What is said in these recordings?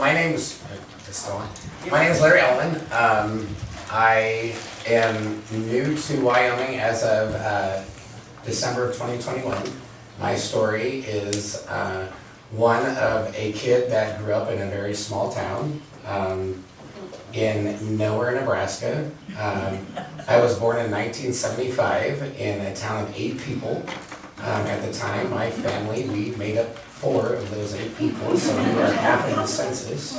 my name is Larry Ellman. I am new to Wyoming as of December of 2021. My story is one of a kid that grew up in a very small town in nowhere, Nebraska. I was born in 1975 in a town of 8 people. At the time, my family, we made up 4 of those 8 people, so we were half of the census.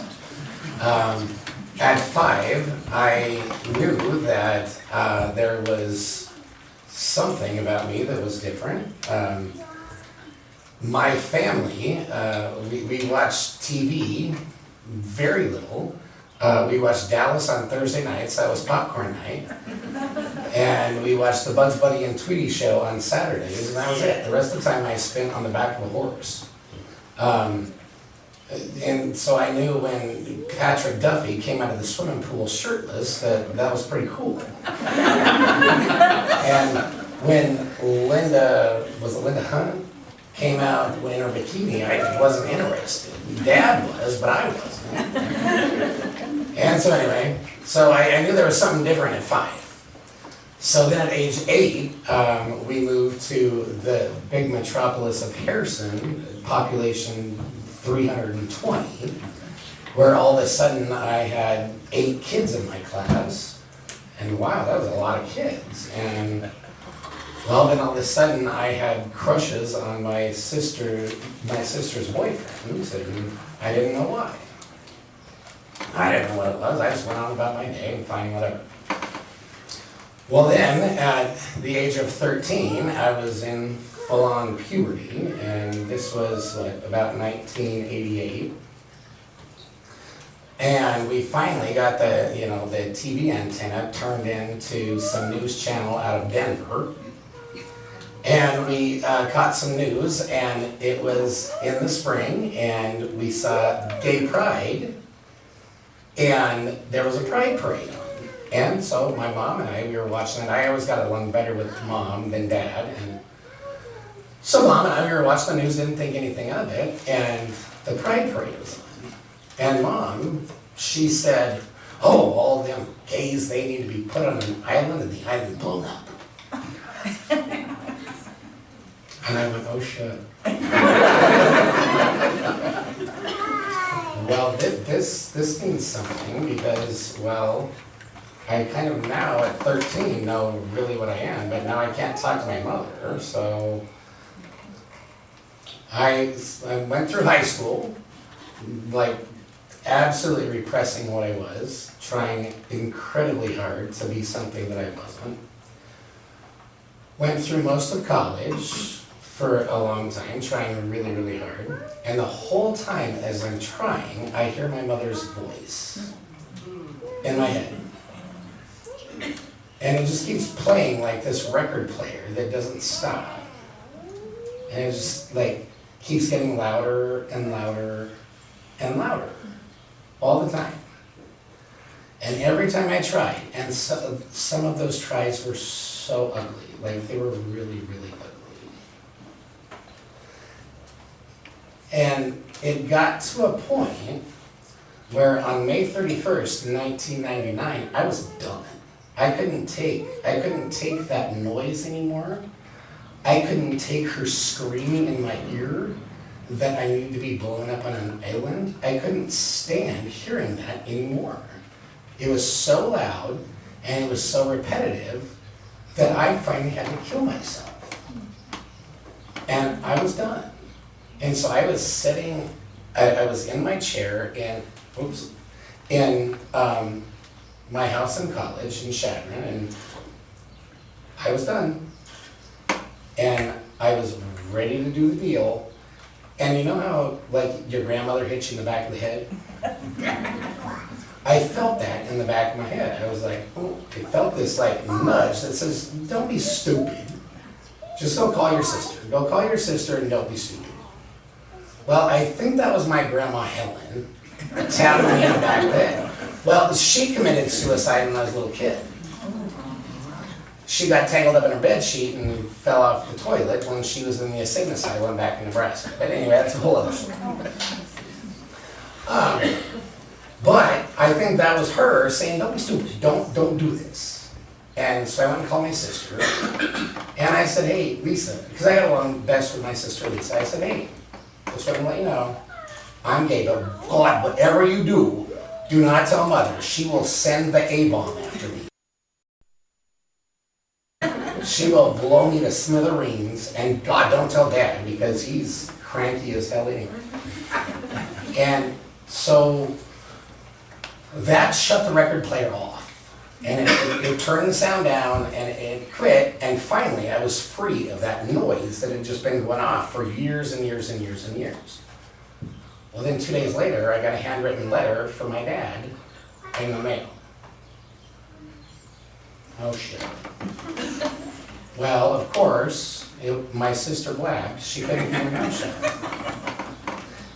At 5, I knew that there was something about me that was different. My family, we watched TV very little. We watched Dallas on Thursday nights, that was popcorn night. And we watched the Bugs Bunny and Tweety show on Saturdays, and that was it. The rest of the time I spent on the back of a horse. And so I knew when Patrick Duffy came out of the swimming pool shirtless that was pretty cool. And when Linda Hunt came out in her bikini, I wasn't interested. Dad was, but I wasn't. And so anyway, I knew there was something different at 5. So then at age 8, we moved to the big metropolis of Harrison, population 320, where all of a sudden I had 8 kids in my class, and wow, that was a lot of kids. And well, then all of a sudden I had crushes on my sister's boyfriends, and I didn't know why. I didn't know what it was. I just went on about my day and finding whatever. Well then, at the age of 13, I was in full-on puberty, and this was about 1988. And we finally got the TV antenna turned into some news channel out of Denver. And we caught some news, and it was in the spring, and we saw Gay Pride, and there was a pride parade on. And so my mom and we were watching it. I always got along better with mom than dad. And so mom and we were watching the news, didn't think anything of it. And the pride parade was on. And mom, she said, oh, all them gays, they need to be put on an island and the island blown up. And I went, oh shit. Well, this means something because, well, I kind of now at 13 know really what I am, but now I can't talk to my mother, so I went through high school, absolutely repressing what I was, trying incredibly hard to be something that I wasn't. Went through most of college for a long time, trying really, really hard, and the whole time as I'm trying, I hear my mother's voice in my head. And it just keeps playing like this record player that doesn't stop. And it just keeps getting louder and louder and louder all the time. And every time I tried, and some of those tries were so ugly, they were really, really ugly. And it got to a point where on May 31st, 1999, I was done. I couldn't take that noise anymore. I couldn't take her screaming in my ear that I needed to be blown up on an island. I couldn't stand hearing that anymore. It was so loud and it was so repetitive that I finally had to kill myself. And I was done. And so I was sitting, I was in my chair in my house in college in Chadron, and I was done. And I was ready to do the deal. And you know how your grandmother hits you in the back of the head? I felt that in the back of my head. I was like, oh, I felt this nudge that says, don't be stupid. Just go call your sister. Go call your sister and don't be stupid. Well, I think that was my grandma Helen tapping me in the back of the head. Well, she committed suicide when I was a little kid. She got tangled up in her bed sheet and fell off the toilet when she was in the insane asylum back in Nebraska. But anyway, that's a whole other story. But I think that was her saying, don't be stupid, don't do this. And so I went and called my sister, and I said, hey, Lisa, because I got along best with my sister Lisa, I said, hey, just want to let you know, I'm gay, but God, whatever you do not tell Mother. She will send the A-bomb after me. She will blow me to smithereens, and God, don't tell Dad, because he's cranky as hell anyway. And so that shut the record player off. And it turned the sound down, and it quit, and finally I was free of that noise that had just been going off for years and years and years and years. Well, then 2 days later, I got a handwritten letter from my dad in the mail. Oh shit. Well, of course, my sister blabbed, she couldn't keep her mouth shut.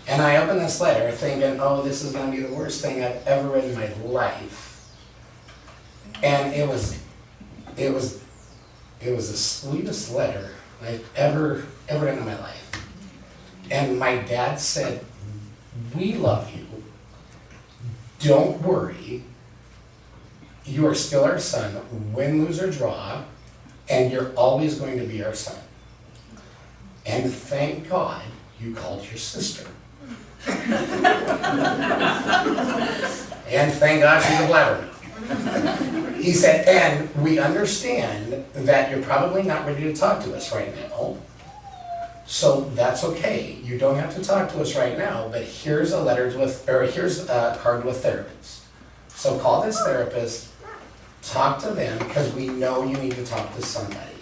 And I opened this letter thinking, oh, this is gonna be the worst thing I've ever read in my life. And it was the sweetest letter I've ever read in my life. And my dad said, we love you. Don't worry. You are still our son, win, lose, or draw, and you're always going to be our son. And thank God you called your sister. And thank God she's a blabbermouth. He said, and we understand that you're probably not ready to talk to us right now. So that's okay. You don't have to talk to us right now, but here's here's a card to a therapist. So call this therapist, talk to them, because we know you need to talk to somebody,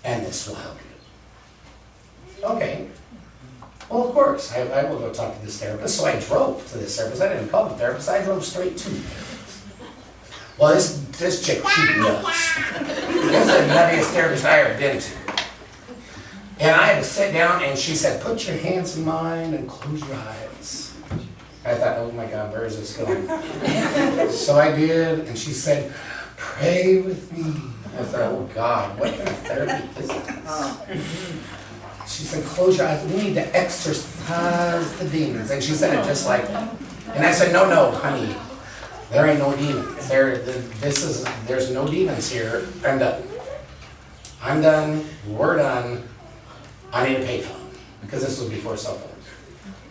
and this will help you. Okay. Well, of course, I will go talk to this therapist. So I drove to this therapist. I didn't call the therapist, I drove straight to the therapist. Well, this chick, she's nuts. This is the nuttiest therapist I ever been to. And I had to sit down, and she said, put your hands in mine and close your eyes. I thought, oh my God, where is this going? So I did, and she said, pray with me. I thought, oh God, what kind of therapy is this? She said, close your eyes, we need to exorcise the demons. And she said it just like that. And I said, no, honey, there ain't no demons. There's no demons here. I'm done. I'm done, we're done. I need a payphone, because this was before cell phones.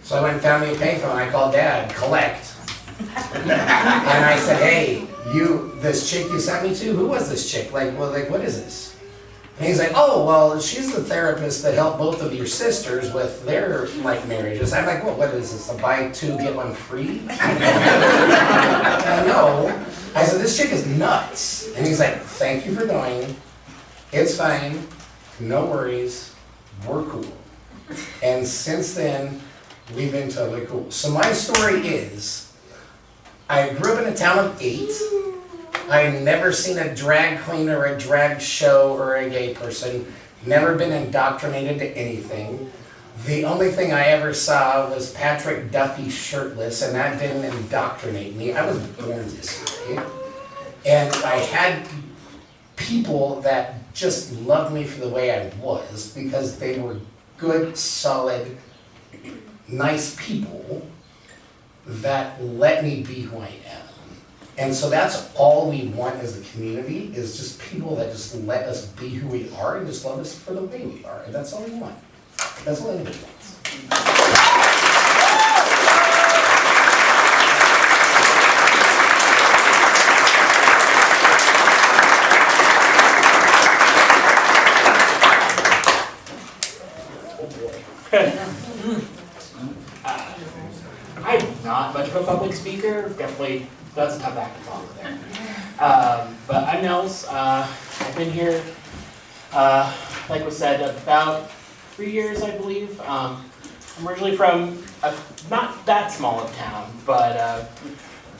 So I went and found me a payphone, I called Dad, collect. And I said, hey, this chick you sent me to, who was this chick? What is this? And he's like, oh, well, she's the therapist that helped both of your sisters with their, marriages. I'm like, well, what is this, a buy two, get one free? No. I said, this chick is nuts. And he's like, thank you for knowing. It's fine, no worries, we're cool. And since then, we've been totally cool. So my story is, I grew up in a town of 8. I'd never seen a drag queen or a drag show or a gay person, never been indoctrinated to anything. The only thing I ever saw was Patrick Duffy shirtless, and that didn't indoctrinate me. I was born this way. And I had people that just loved me for the way I was, because they were good, solid, nice people that let me be who I am. And so that's all we want as a community, is just people that just let us be who we are and just love us for the way we are. And that's all we want. That's all anybody wants. I'm not much of a public speaker, definitely that's a tough act to follow there. But I'm Nels, I've been here, like was said, about 3 years, I believe. I'm originally from a not that small of town, but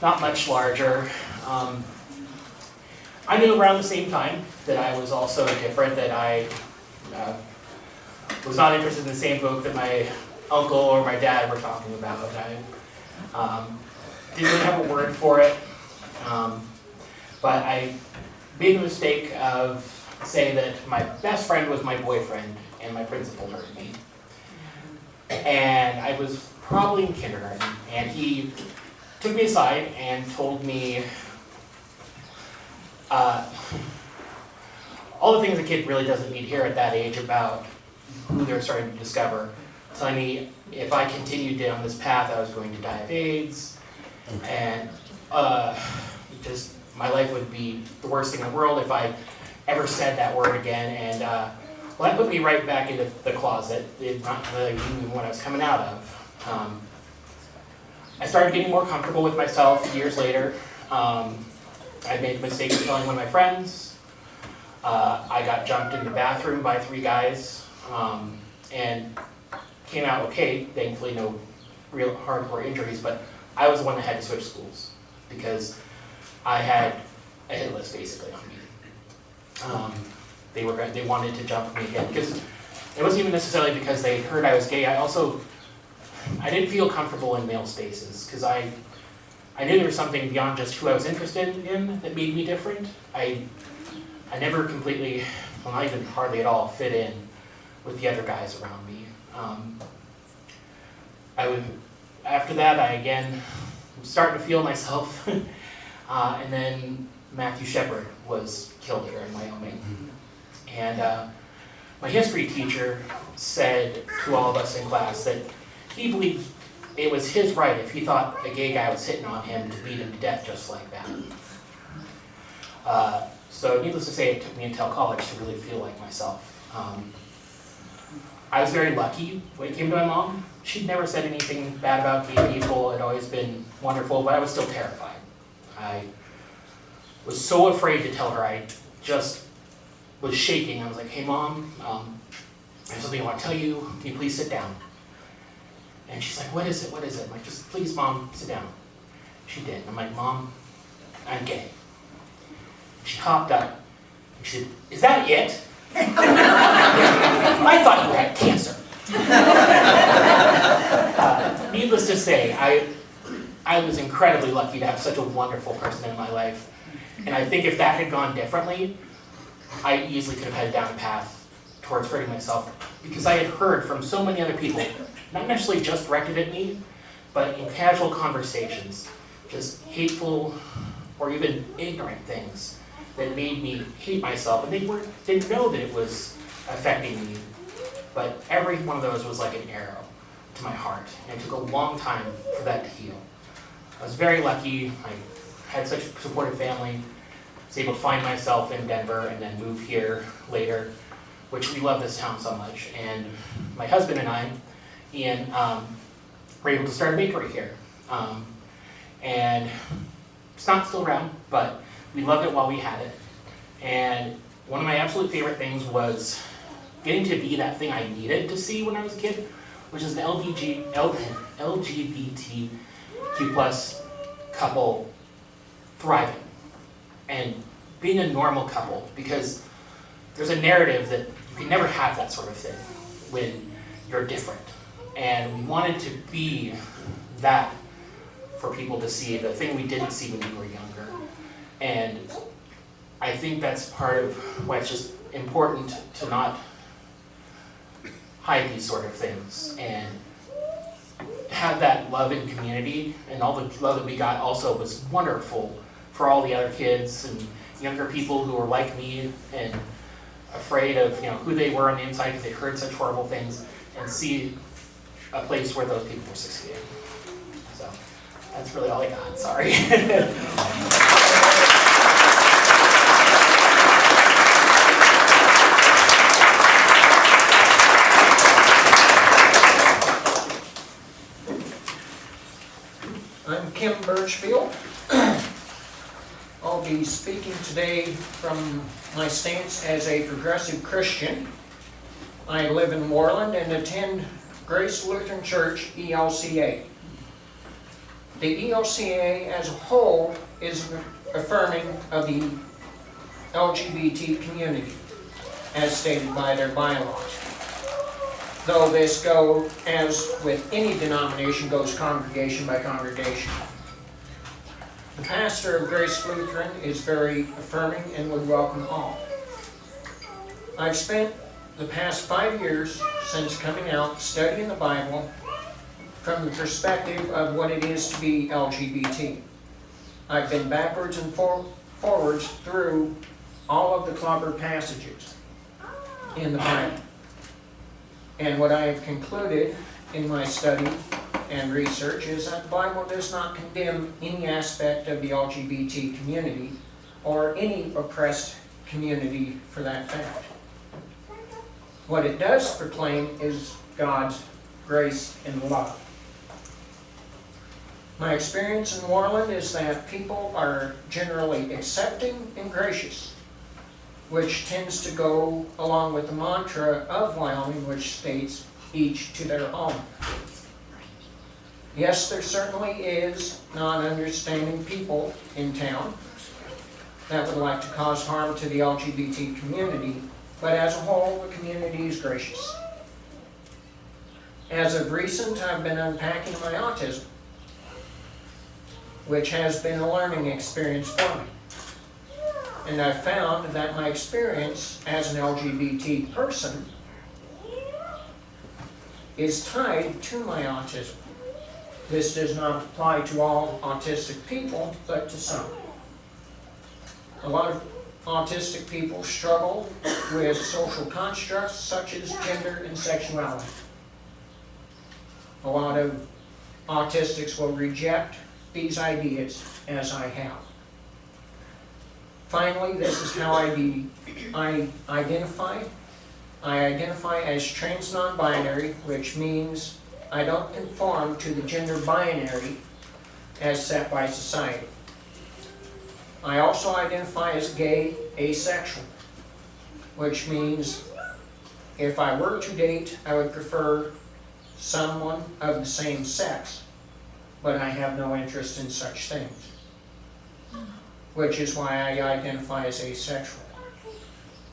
not much larger. I knew around the same time that I was also different, that I was not interested in the same book that my uncle or my dad were talking about. I didn't really have a word for it, but I made the mistake of saying that my best friend was my boyfriend and my principal heard me. And I was probably in kindergarten, and he took me aside and told me all the things a kid really doesn't need to hear at that age about who they're starting to discover, telling me if I continued down this path, I was going to die of AIDS, and just my life would be the worst thing in the world if I ever said that word again. And well, that put me right back into the closet, not the union when I was coming out of. I started getting more comfortable with myself years later. I made the mistake of telling one of my friends. I got jumped in the bathroom by 3 guys, and came out okay. Thankfully, no real hardcore injuries, but I was the one that had to switch schools because I had a hit list basically on me. They wanted to jump me again because it wasn't even necessarily because they heard I was gay. I didn't feel comfortable in male spaces because I knew there was something beyond just who I was interested in that made me different. I never completely, well, not even hardly at all, fit in with the other guys around me. After that, I again was starting to feel myself, and then Matthew Shepard was killed here in Wyoming. And my history teacher said to all of us in class that he believed it was his right if he thought a gay guy was hitting on him to beat him to death just like that. So needless to say, it took me until college to really feel like myself. I was very lucky when it came to my mom. She'd never said anything bad about gay people. It had always been wonderful, but I was still terrified. I was so afraid to tell her. I just was shaking. I was like, hey Mom, I have something I want to tell you. Can you please sit down? And she's like, what is it? What is it? I'm like, just please Mom, sit down. She did. I'm like, Mom, I'm gay. She hopped up and she said, is that it? I thought you had cancer. Needless to say, I was incredibly lucky to have such a wonderful person in my life. And I think if that had gone differently, I easily could have headed down a path towards hurting myself because I had heard from so many other people, not necessarily just directed at me, but in casual conversations, just hateful or even ignorant things that made me hate myself, and they didn't know that it was affecting me, but every one of those was like an arrow to my heart, and it took a long time for that to heal. I was very lucky. I had such a supportive family. I was able to find myself in Denver and then move here later, which we love this town so much. And my husband and I, Ian, were able to start a bakery here. And it's not still around, but we loved it while we had it. And one of my absolute favorite things was getting to be that thing I needed to see when I was a kid, which is the LGBTQ plus couple thriving and being a normal couple, because there's a narrative that you can never have that sort of thing when you're different. And we wanted to be that for people to see, the thing we didn't see when we were younger. And I think that's part of why it's just important to not hide these sort of things and have that love in community. And all the love that we got also was wonderful for all the other kids and younger people who were like me and afraid of who they were on the inside because they heard such horrible things, and see a place where those people were succeeding. So that's really all I got. Sorry. I'm Kim Birchfield. I'll be speaking today from my stance as a progressive Christian. I live in Moreland and attend Grace Lutheran Church, ELCA. The ELCA as a whole is affirming of the LGBT community, as stated by their bylaws. Though this goes, as with any denomination, goes congregation by congregation. The pastor of Grace Lutheran is very affirming and would welcome all. I've spent the past 5 years since coming out studying the Bible, from the perspective of what it is to be LGBT. I've been backwards and forwards through all of the clobber passages in the Bible. And what I have concluded in my study and research is that the Bible does not condemn any aspect of the LGBT community or any oppressed community for that fact. What it does proclaim is God's grace and love. My experience in Warland is that people are generally accepting and gracious, which tends to go along with the mantra of Wyoming, which states, each to their own. Yes, there certainly is non-understanding people in town that would like to cause harm to the LGBT community, but as a whole, the community is gracious. As of recent, I've been unpacking my autism, which has been a learning experience for me. And I've found that my experience as an LGBT person is tied to my autism. This does not apply to all autistic people, but to some. A lot of autistic people struggle with social constructs such as gender and sexuality. A lot of autistics will reject these ideas, as I have. Finally, this is how I identify. I identify as trans non-binary, which means I don't conform to the gender binary as set by society. I also identify as gay asexual, which means if I were to date, I would prefer someone of the same sex, but I have no interest in such things, which is why I identify as asexual.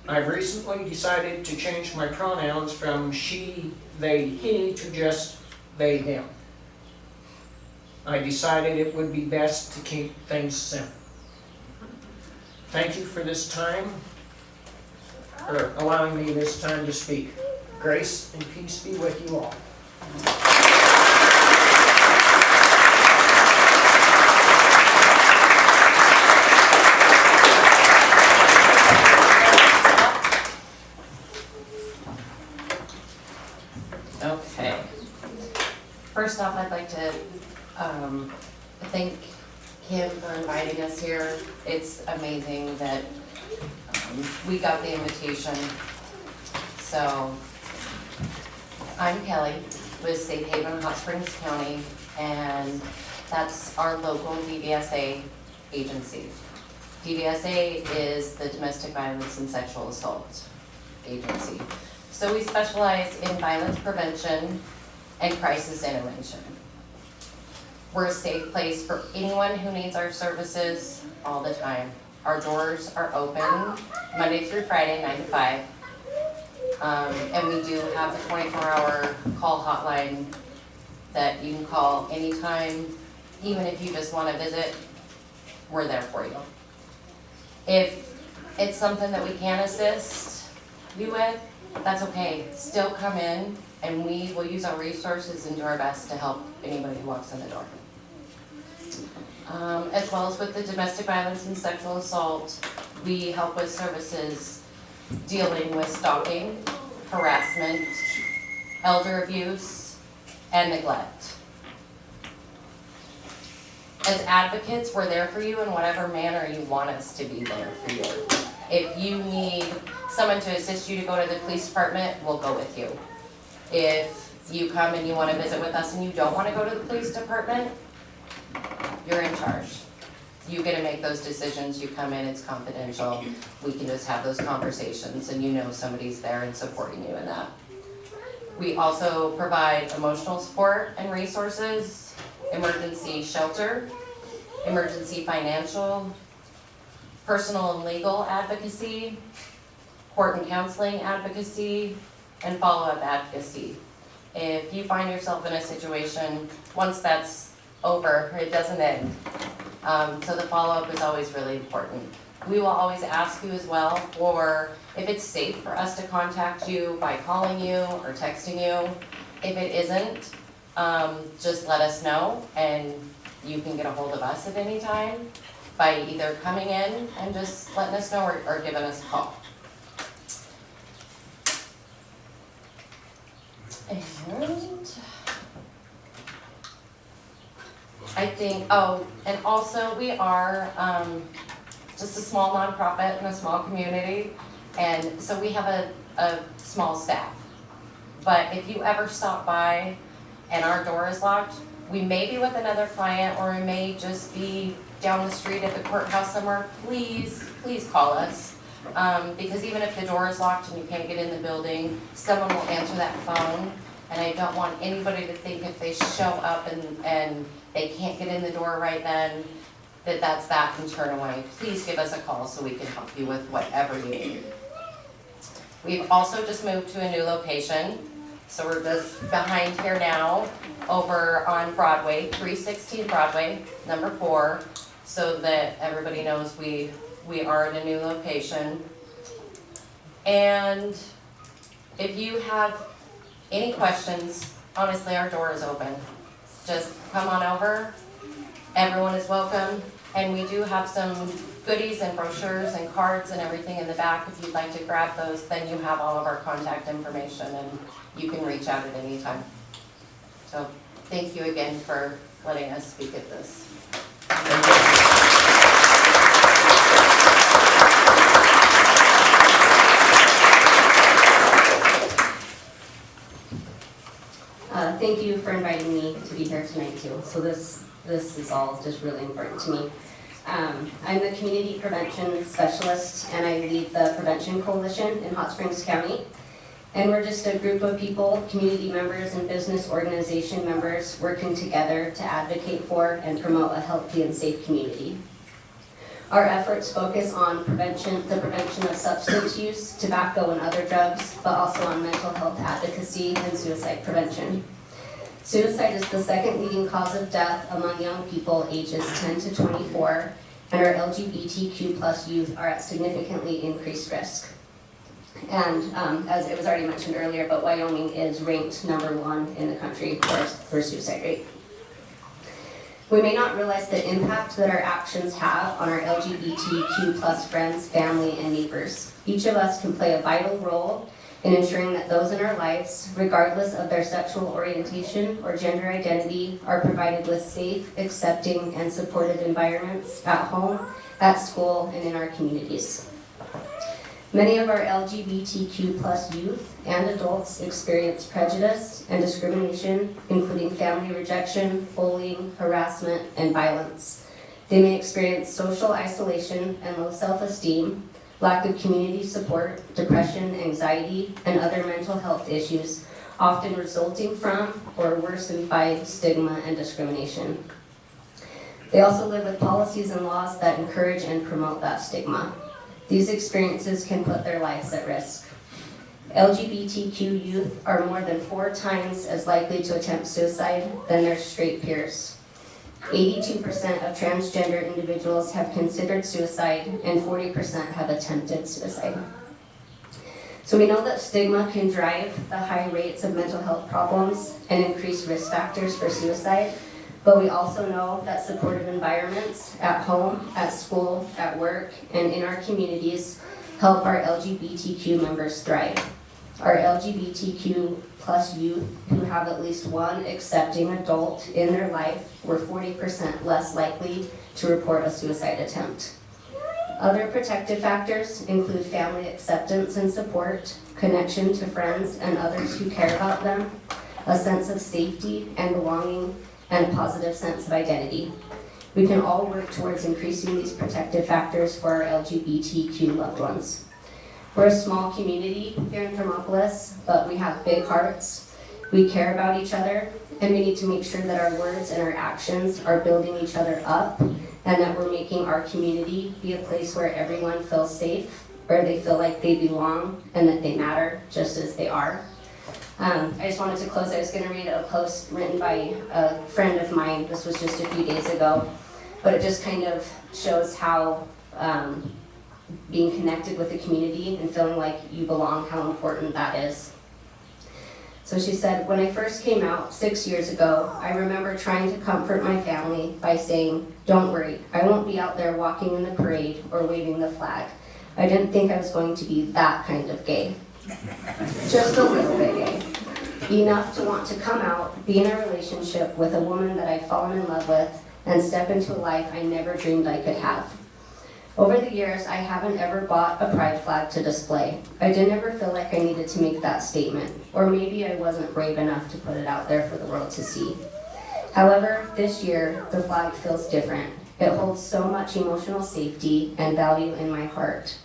I've recently decided to change my pronouns from she, they, he to just they, them. I decided it would be best to keep things simple. Thank you for this time, or allowing me this time to speak. Grace and peace be with you all. Okay. First off, I'd like to thank Kim for inviting us here. It's amazing that we got the invitation. So, I'm Kelly with Safe Haven, Hot Springs County, and that's our local DVSA agency. DVSA is the Domestic Violence and Sexual Assault Agency. So we specialize in violence prevention and crisis intervention. We're a safe place for anyone who needs our services all the time. Our doors are open Monday through Friday, 9 to 5. And we do have a 24-hour call hotline that you can call anytime, even if you just want to visit, we're there for you. If it's something that we can assist you with, that's okay. Still come in and we will use our resources and do our best to help anybody who walks in the door. As well as with the domestic violence and sexual assault, we help with services dealing with stalking, harassment, elder abuse, and neglect. As advocates, we're there for you in whatever manner you want us to be there for you. If you need someone to assist you to go to the police department, we'll go with you. If you come and you want to visit with us and you don't want to go to the police department, you're in charge. You get to make those decisions. You come in, it's confidential. We can just have those conversations and you know somebody's there and supporting you in that. We also provide emotional support and resources, emergency shelter, emergency financial, personal and legal advocacy, court and counseling advocacy, and follow-up advocacy. If you find yourself in a situation, once that's over, it doesn't end. So the follow-up is always really important. We will always ask you as well for if it's safe for us to contact you by calling you or texting you. If it isn't, just let us know, and you can get a hold of us at any time by either coming in and just letting us know or giving us a call. And I think, oh, and also we are just a small nonprofit in a small community, and so we have a small staff. But if you ever stop by and our door is locked, we may be with another client, or we may just be down the street at the courthouse somewhere, please call us. Because even if the door is locked and you can't get in the building, someone will answer that phone. And I don't want anybody to think if they show up and they can't get in the door right then, that's that and turn away. Please give us a call so we can help you with whatever you need. We've also just moved to a new location. So we're just behind here now, over on Broadway, 316 Broadway, number 4, so that everybody knows we are in a new location. And if you have any questions, honestly, our door is open. Just come on over. Everyone is welcome. And we do have some goodies and brochures and cards and everything in the back. If you'd like to grab those, then you have all of our contact information and you can reach out at any time. So thank you again for letting us speak at this. Thank you for inviting me to be here tonight too. So this is all just really important to me. I'm the community prevention specialist and I lead the Prevention Coalition in Hot Springs County. And we're just a group of people, community members and business organization members working together to advocate for and promote a healthy and safe community. Our efforts focus on the prevention of substance use, tobacco and other drugs, but also on mental health advocacy and suicide prevention. Suicide is the second leading cause of death among young people ages 10 to 24, and our LGBTQ+ youth are at significantly increased risk. And as it was already mentioned earlier, but Wyoming is ranked #1 in the country for suicide rate. We may not realize the impact that our actions have on our LGBTQ+ friends, family, and neighbors. Each of us can play a vital role in ensuring that those in our lives, regardless of their sexual orientation or gender identity, are provided with safe, accepting, and supportive environments at home, at school, and in our communities. Many of our LGBTQ+ youth and adults experience prejudice and discrimination, including family rejection, bullying, harassment, and violence. They may experience social isolation and low self-esteem, lack of community support, depression, anxiety, and other mental health issues, often resulting from or worsened by stigma and discrimination. They also live with policies and laws that encourage and promote that stigma. These experiences can put their lives at risk. LGBTQ youth are more than 4 times as likely to attempt suicide than their straight peers. 82% of transgender individuals have considered suicide, and 40% have attempted suicide. So we know that stigma can drive the high rates of mental health problems and increase risk factors for suicide, but we also know that supportive environments at home, at school, at work, and in our communities help our LGBTQ members thrive. Our LGBTQ+ youth who have at least one accepting adult in their life were 40% less likely to report a suicide attempt. Other protective factors include family acceptance and support, connection to friends and others who care about them, a sense of safety and belonging, and a positive sense of identity. We can all work towards increasing these protective factors for our LGBTQ loved ones. We're a small community here in Thermopolis, but we have big hearts. We care about each other, and we need to make sure that our words and our actions are building each other up, and that we're making our community be a place where everyone feels safe, where they feel like they belong, and that they matter just as they are. I just wanted to close. I was going to read a post written by a friend of mine. This was just a few days ago, but it just kind of shows how being connected with the community and feeling like you belong, how important that is. So she said, when I first came out 6 years ago, I remember trying to comfort my family by saying, don't worry, I won't be out there walking in the parade or waving the flag. I didn't think I was going to be that kind of gay. Just a little bit gay. Enough to want to come out, be in a relationship with a woman that I'd fallen in love with, and step into a life I never dreamed I could have. Over the years, I haven't ever bought a pride flag to display. I didn't ever feel like I needed to make that statement, or maybe I wasn't brave enough to put it out there for the world to see. However, this year, the flag feels different. It holds so much emotional safety and value in my heart.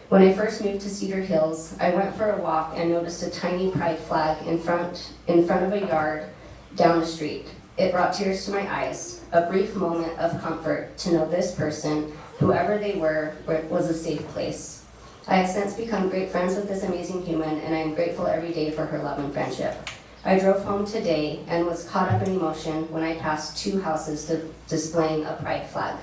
When I first moved to Cedar Hills, I went for a walk and noticed a tiny pride flag in front of a yard down the street. It brought tears to my eyes, a brief moment of comfort to know this person, whoever they were, was a safe place. I have since become great friends with this amazing human, and I am grateful every day for her love and friendship. I drove home today and was caught up in emotion when I passed 2 houses displaying a pride flag.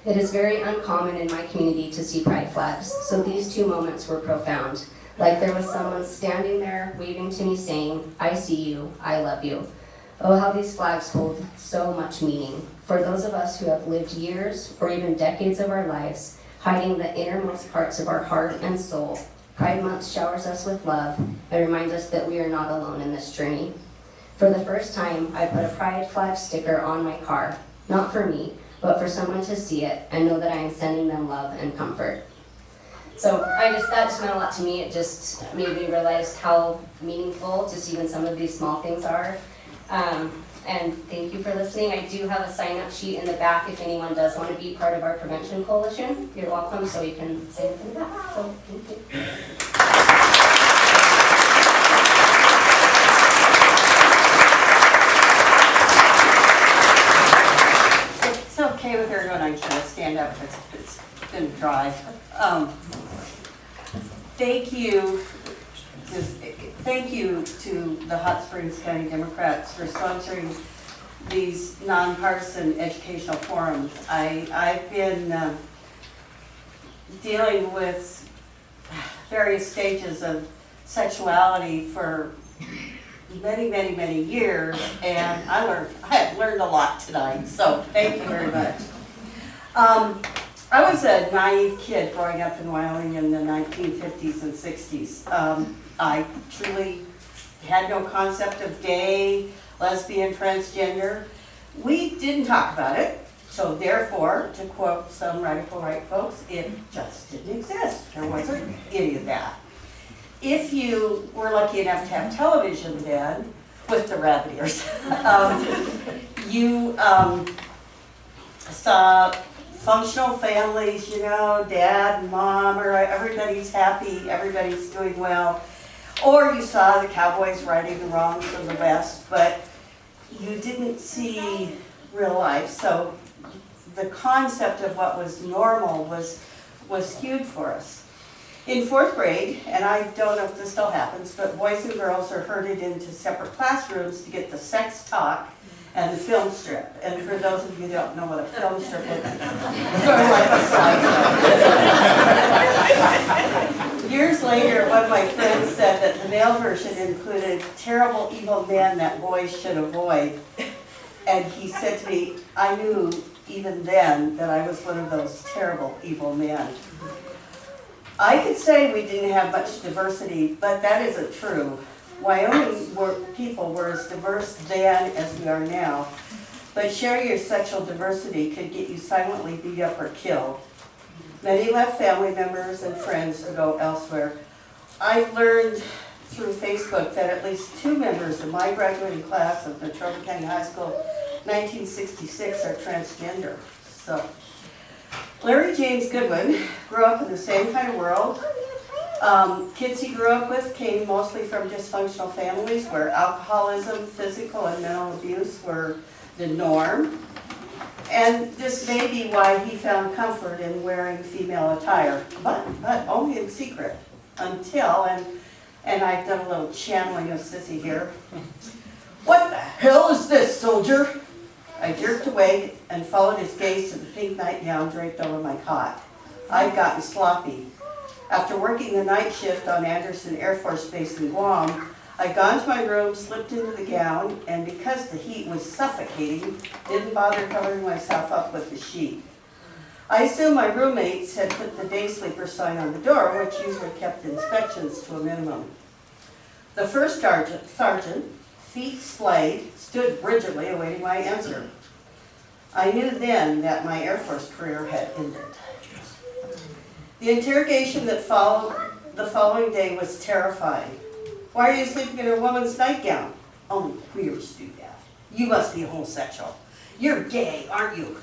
It is very uncommon in my community to see pride flags, so these 2 moments were profound. Like there was someone standing there waving to me saying, I see you, I love you. Oh, how these flags hold so much meaning. For those of us who have lived years or even decades of our lives hiding the innermost parts of our heart and soul, Pride Month showers us with love and reminds us that we are not alone in this journey. For the first time, I put a pride flag sticker on my car, not for me, but for someone to see it and know that I am sending them love and comfort. So that just meant a lot to me. It just made me realize how meaningful just even some of these small things are. And thank you for listening. I do have a sign-up sheet in the back if anyone does want to be part of our prevention coalition. You're welcome, so you can sign up in the back. So thank you. It's okay with everyone, I'm trying to stand up, it's been a drive. Thank you to the Hot Springs County Democrats for sponsoring these nonpartisan educational forums. I've been dealing with various stages of sexuality for many years, and I have learned a lot tonight, so thank you very much. I was a naive kid growing up in Wyoming in the 1950s and 60s. I truly had no concept of gay, lesbian, transgender. We didn't talk about it, so therefore, to quote some radical right folks, it just didn't exist. There wasn't any of that. If you were lucky enough to have television then, with the rabbit ears, you saw functional families, you know, dad and mom, or everybody's happy, everybody's doing well. Or you saw the cowboys righting the wrongs of the West, but you didn't see real life. So the concept of what was normal was skewed for us. In 4th grade, and I don't know if this still happens, but boys and girls are herded into separate classrooms to get the sex talk and the film strip. And for those of you who don't know what a film strip is, it's sort of like a slide. Years later, one of my friends said that the male version included terrible, evil men that boys should avoid. And he said to me, I knew even then that I was one of those terrible, evil men. I could say we didn't have much diversity, but that isn't true. Wyoming people were as diverse then as we are now, but sharing your sexual diversity could get you silently beat up or killed. Many left family members and friends to go elsewhere. I've learned through Facebook that at least 2 members of my graduating class of Natrona County High School 1966 are transgender. So, Larry James Goodwin grew up in the same kind of world. Kids he grew up with came mostly from dysfunctional families where alcoholism, physical and mental abuse were the norm. And this may be why he found comfort in wearing female attire, but only in secret until, and I've done a little channeling of Sissy here. What the hell is this, soldier? I jerked awake and followed his gaze to the pink nightgown draped over my cot. I'd gotten sloppy. After working the night shift on Anderson Air Force Base in Guam, I'd gone to my room, slipped into the gown, and because the heat was suffocating, didn't bother covering myself up with the sheet. I assume my roommates had put the day sleeper sign on the door, which usually kept inspections to a minimum. The first sergeant, feet splayed, stood rigidly awaiting my answer. I knew then that my Air Force career had ended. The interrogation that followed the following day was terrifying. Why are you sleeping in a woman's nightgown? Only queers do that. You must be a homosexual. You're gay, aren't you?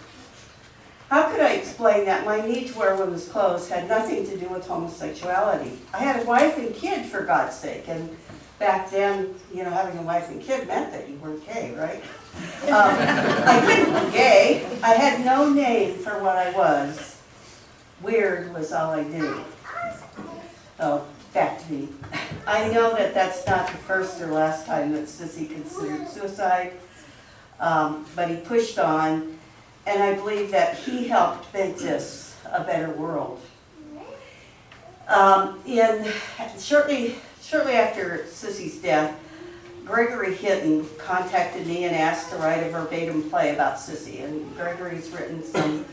How could I explain that my need to wear women's clothes had nothing to do with homosexuality? I had a wife and kid, for God's sake, and back then, you know, having a wife and kid meant that you weren't gay, right? I couldn't be gay. I had no name for what I was. Weird was all I did. Oh, back to me. I know that that's not the first or last time that Sissy considered suicide, but he pushed on, and I believe that he helped make this a better world. Shortly after Sissy's death, Gregory Hinton contacted me and asked to write a verbatim play about Sissy, and Gregory's written some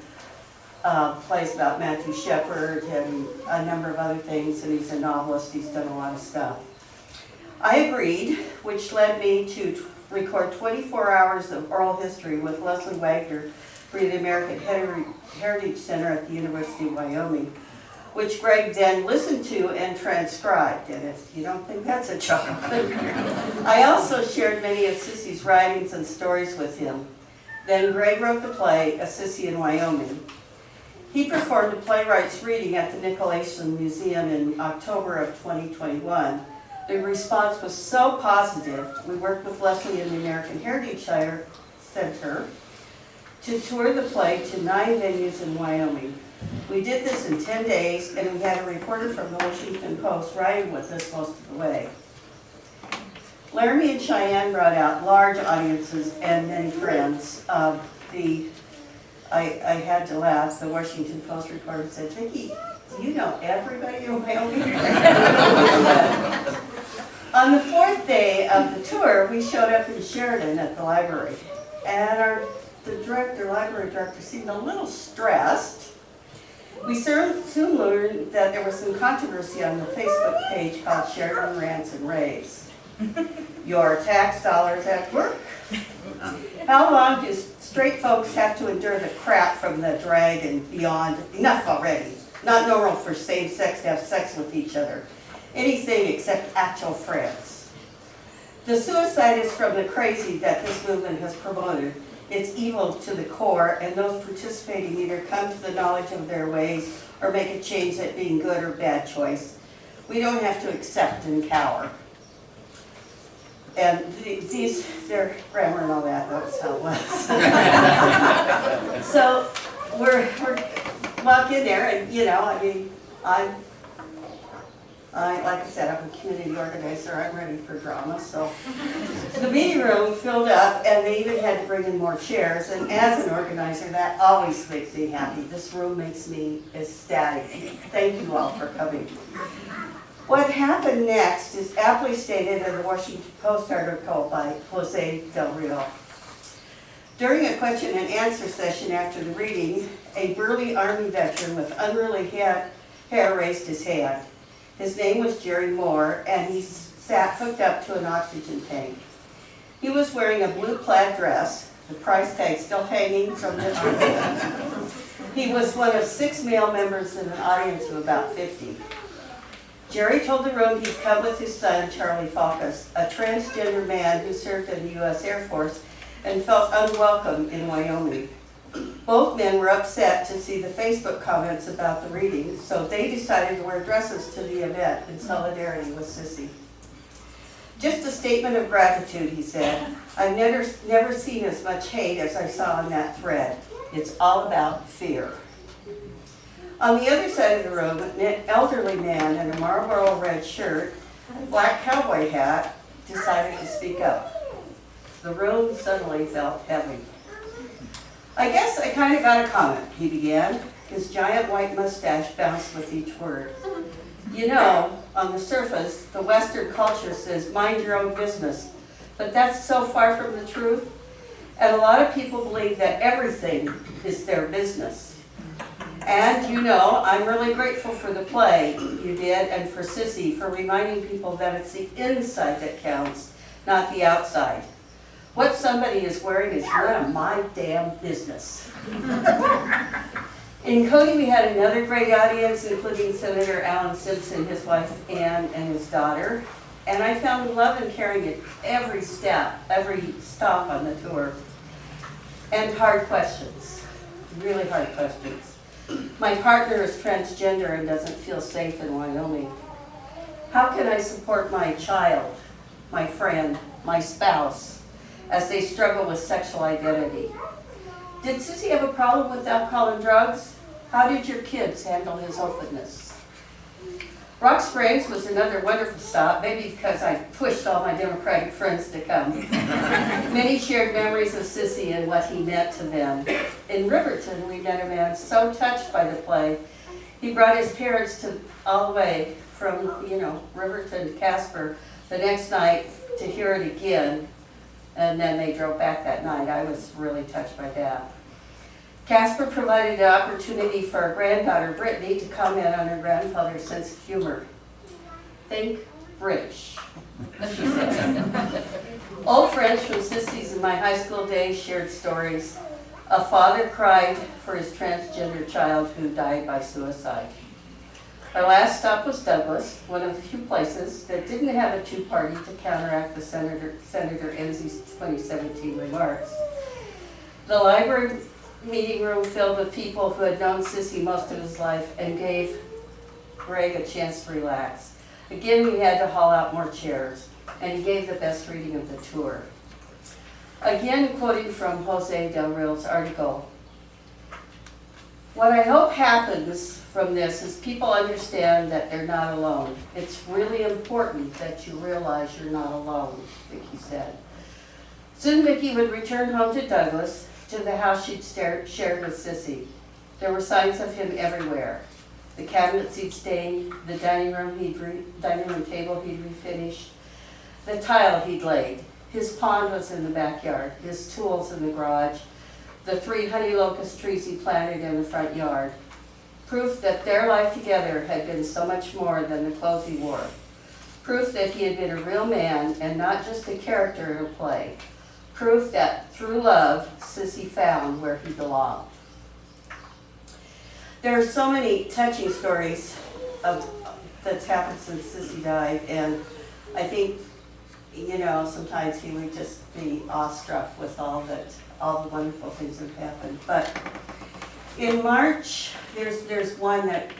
plays about Matthew Shepard and a number of other things, and he's a novelist. He's done a lot of stuff. I agreed, which led me to record 24 hours of oral history with Leslie Wagner for the American Heritage Center at the University of Wyoming, which Greg then listened to and transcribed. And if you don't think that's a job, I also shared many of Sissy's writings and stories with him. Then Greg wrote the play, A Sissy in Wyoming. He performed a playwright's reading at the Nicolason Museum in October of 2021. The response was so positive, we worked with Leslie in the American Heritage Center to tour the play to 9 venues in Wyoming. We did this in 10 days, and we had a reporter from the Washington Post riding with us most of the way. Laramie and Cheyenne brought out large audiences and many friends. I had to laugh. The Washington Post reporter said, "Vicki, do you know everybody in Wyoming?" On the 4th day of the tour, we showed up in Sheridan at the library, and the library director seemed a little stressed. We soon learned that there was some controversy on the Facebook page called Sheridan Rants and Raves. Your tax dollars at work? How long do straight folks have to endure the crap from the drag and beyond? Enough already. Not normal for same sex to have sex with each other. Anything except actual friends. The suicide is from the crazy that this movement has promoted. It's evil to the core, and those participating either come to the knowledge of their ways or make a change at being good or bad choice. We don't have to accept and cower. And their grammar and all that was how it was. So we're walk in there, and like I said, I'm a community organizer. I'm ready for drama. So the meeting room filled up, and they even had to bring in more chairs. And as an organizer, that always makes me happy. This room makes me ecstatic. Thank you all for coming. What happened next is aptly stated in the Washington Post article by Jose Del Rio. During a question and answer session after the reading, a burly Army veteran with unruly hair raised his hand. His name was Jerry Moore, and he sat hooked up to an oxygen tank. He was wearing a blue plaid dress, the price tag still hanging from his ribbon. He was one of 6 male members in an audience of about 50. Jerry told the room he'd come with his son, Charlie Falkus, a transgender man who served in the U.S. Air Force and felt unwelcome in Wyoming. Both men were upset to see the Facebook comments about the reading, so they decided to wear dresses to the event in solidarity with Sissy. Just a statement of gratitude, he said. I've never seen as much hate as I saw in that thread. It's all about fear. On the other side of the room, an elderly man in a Marlboro red shirt, black cowboy hat, decided to speak up. The room suddenly felt heavy. I guess I kind of got a comment, he began. His giant white mustache bounced with each word. You know, on the surface, the Western culture says, mind your own business. But that's so far from the truth. And a lot of people believe that everything is their business. And you know, I'm really grateful for the play you did and for Sissy for reminding people that it's the inside that counts, not the outside. What somebody is wearing is none of my damn business. In Cody, we had another great audience, including Senator Alan Simpson, his wife Ann, and his daughter. And I found love and caring at every step, every stop on the tour. And hard questions, really hard questions. My partner is transgender and doesn't feel safe in Wyoming. How can I support my child, my friend, my spouse, as they struggle with sexual identity? Did Sissy have a problem with alcohol and drugs? How did your kids handle his openness? Rock Springs was another wonderful stop, maybe because I pushed all my Democratic friends to come. Many shared memories of Sissy and what he meant to them. In Riverton, we met a man so touched by the play, he brought his parents all the way from, Riverton to Casper the next night to hear it again, and then they drove back that night. I was really touched by that. Casper provided an opportunity for our granddaughter, Brittany, to comment on her grandfather's sense of humor. Think British, she said. Old friends from Sissy's and my high school days shared stories. A father cried for his transgender child who died by suicide. Our last stop was Douglas, one of the few places that didn't have a two-party to counteract the Senator Enzi's 2017 remarks. The library meeting room filled with people who had known Sissy most of his life and gave Greg a chance to relax. Again, we had to haul out more chairs, and he gave the best reading of the tour. Again, quoting from Jose Del Rio's article, what I hope happens from this is people understand that they're not alone. It's really important that you realize you're not alone, Vicki said. Soon Vicki would return home to Douglas, to the house she'd shared with Sissy. There were signs of him everywhere. The cabinets he'd stained, the dining room table he'd refinished, the tile he'd laid. His pond was in the backyard, his tools in the garage, the 3 honey locust trees he planted in the front yard. Proof that their life together had been so much more than the clothes he wore. Proof that he had been a real man and not just a character in a play. Proof that through love, Sissy found where he belonged. There are so many touching stories that's happened since Sissy died, and I think, sometimes he would just be awestruck with all the wonderful things that have happened. But in March, there's one that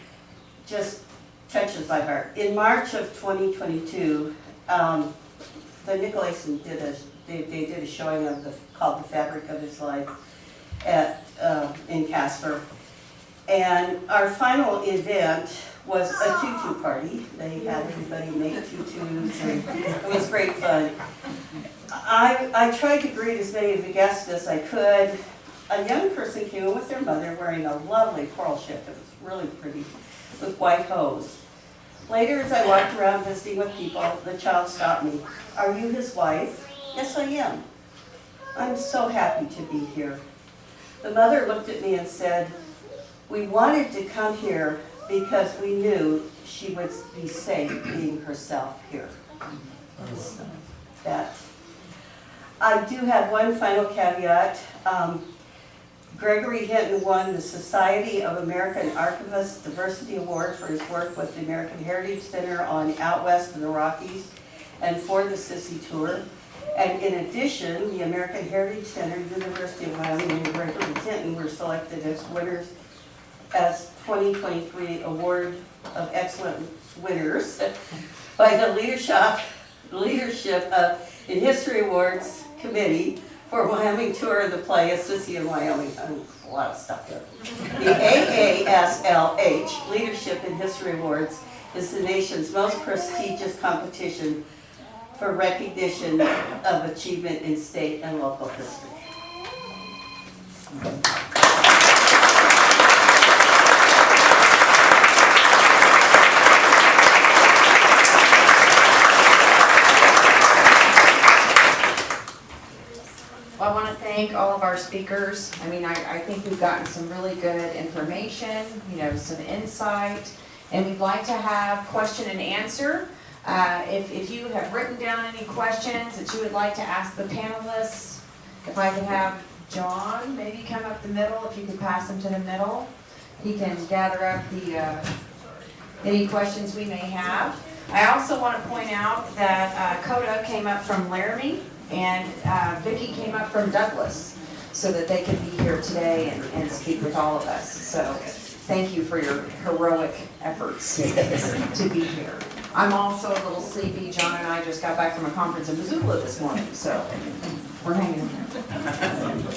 just touches my heart. In March of 2022, the Nicolason they did a showing called The Fabric of His Life in Casper. And our final event was a tutu party. They had everybody make tutus, and it was great fun. I tried to greet as many of the guests as I could. A young person came in with their mother wearing a lovely coral shift. It was really pretty, with white hose. Later, as I walked around visiting with people, the child stopped me. Are you his wife? Yes, I am. I'm so happy to be here. The mother looked at me and said, we wanted to come here because we knew she would be safe being herself here. So that. I do have one final caveat. Gregory Hinton won the Society of American Archivists Diversity Award for his work with the American Heritage Center on Out West in the Rockies and for the Sissy Tour. And in addition, the American Heritage Center, University of Wyoming, and Gregory Hinton were selected as winners, as 2023 Award of Excellence winners by the Leadership in History Awards Committee for Wyoming Tour of the Play of Sissy in Wyoming. A lot of stuff there. The AASLH Leadership in History Awards is the nation's most prestigious competition for recognition of achievement in state and local history. thank all of our speakers. I mean, I think we've gotten some really good information, you know, some insight. And we'd like to have question and answer. If you have written down any questions that you would like to ask the panelists, if I could have John maybe come up the middle, if you could pass them to the middle. He can gather up any questions we may have. I also want to point out that Coda came up from Laramie and Vicki came up from Douglas so that they could be here today and speak with all of us. So thank you for your heroic efforts to be here. I'm also a little sleepy. John and I just got back from a conference in Missoula this morning, so we're hanging in there.